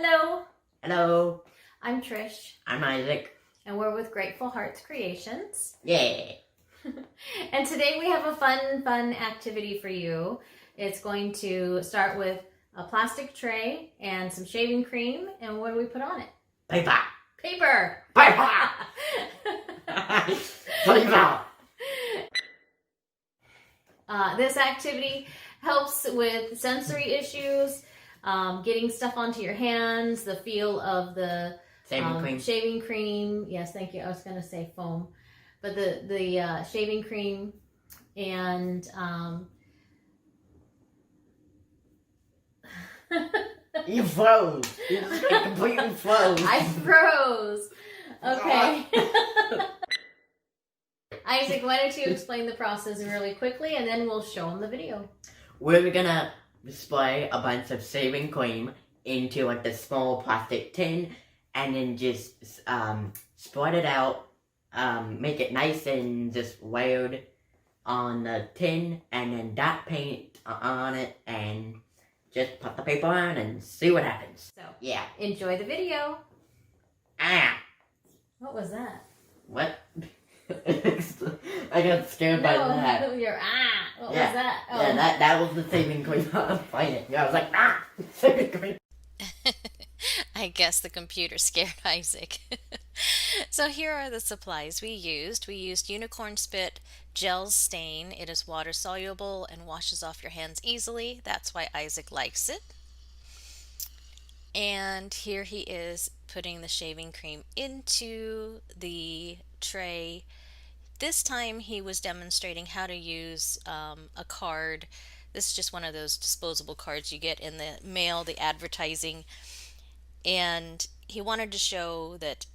Hello, Hello, I'm Trish, I'm Isaac. and we're with Grateful Hearts Creations. Yeah. And today we have a fun activity for you. It's going to start with a plastic tray and some shaving cream. And what do we put on it? Paper. Paper. Paper. Paper. This activity helps with sensory issues, getting stuff onto your hands, the feel of the shaving cream. Yes, thank you. I was going to say foam, but the shaving cream and You froze. You just completely froze. I froze. Okay. Isaac, why don't you explain the process really quickly, and then we'll show them the video. We're gonna spray a bunch of shaving cream into like the small plastic tin, and then just spread it out. Make it nice and just layered on the tin, and then dot paint on it, and just put the paper on and see what happens. So yeah, enjoy the video. What was that? What? I got scared by that. What was that? Oh. Yeah, that was the saving cream. I was fighting. Yeah, I was like, saving cream. I guess the computer scared Isaac. So here are the supplies we used. We used unicorn spit gel stain. It is water soluble and washes off your hands easily. That's why Isaac likes it. And here he is putting the shaving cream into the tray. This time he was demonstrating how to use a card. This is just one of those disposable cards you get in the mail, the advertising. And he wanted to show that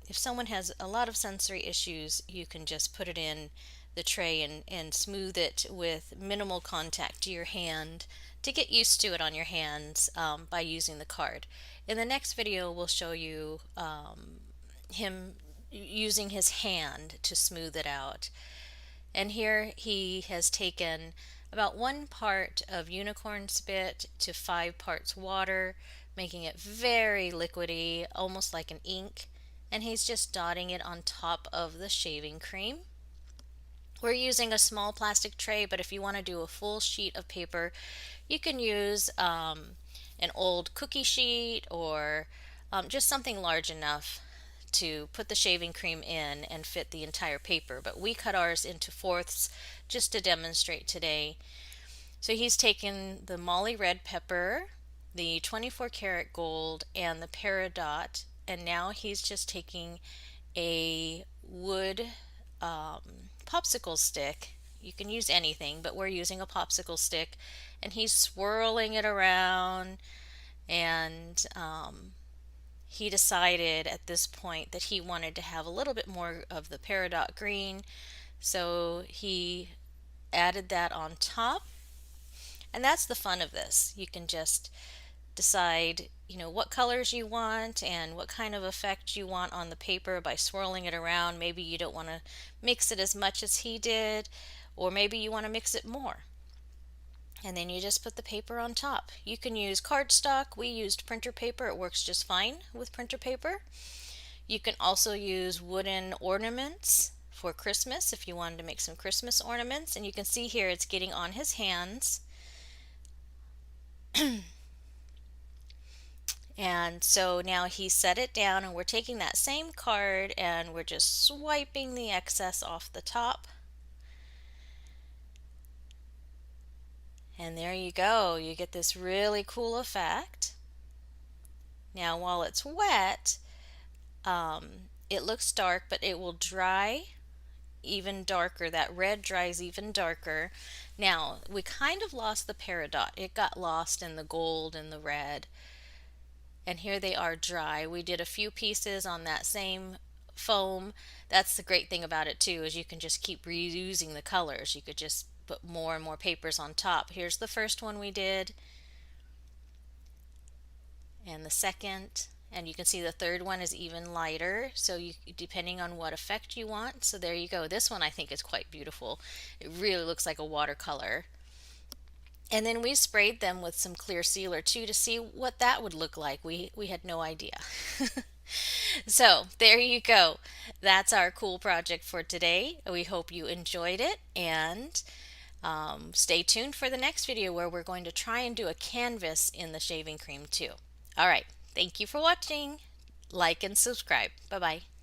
if someone has a lot of sensory issues, you can just put it in the tray and smooth it with minimal contact to your hand to get used to it on your hands by using the card. In the next video, we'll show you him using his hand to smooth it out. And here he has taken about 1 part of unicorn spit to 5 parts water, making it very liquidy, almost like an ink, and he's just dotting it on top of the shaving cream. We're using a small plastic tray, but if you want to do a full sheet of paper, you can use an old cookie sheet or just something large enough to put the shaving cream in and fit the entire paper. But we cut ours into fourths just to demonstrate today. So he's taken the Molly red pepper, the 24 karat gold, and the peridot, and now he's just taking a wood popsicle stick. You can use anything, but we're using a popsicle stick, and he's swirling it around, and he decided at this point that he wanted to have a little bit more of the peridot green, so he added that on top. And that's the fun of this. You can just decide, what colors you want and what kind of effect you want on the paper by swirling it around. Maybe you don't want to mix it as much as he did, or maybe you want to mix it more. And then you just put the paper on top. You can use cardstock. We used printer paper. It works just fine with printer paper. You can also use wooden ornaments for Christmas if you wanted to make some Christmas ornaments. And you can see here it's getting on his hands. And so now he set it down, and we're taking that same card and we're just swiping the excess off the top. And there you go. You get this really cool effect. Now while it's wet, it looks dark, but it will dry even darker. That red dries even darker. Now we kind of lost the peridot. It got lost in the gold and the red. And here they are dry. We did a few pieces on that same foam. That's the great thing about it too, is you can just keep reusing the colors. You could just put more and more papers on top. Here's the first one we did, and the second, and you can see the third one is even lighter, so you, depending on what effect you want. So there you go. This one I think is quite beautiful. It really looks like a watercolor. And then we sprayed them with some clear sealer too to see what that would look like. We had no idea. So there you go. That's our cool project for today. We hope you enjoyed it, and stay tuned for the next video where we're going to try and do a canvas in the shaving cream too. All right. Thank you for watching. Like and subscribe. Bye bye.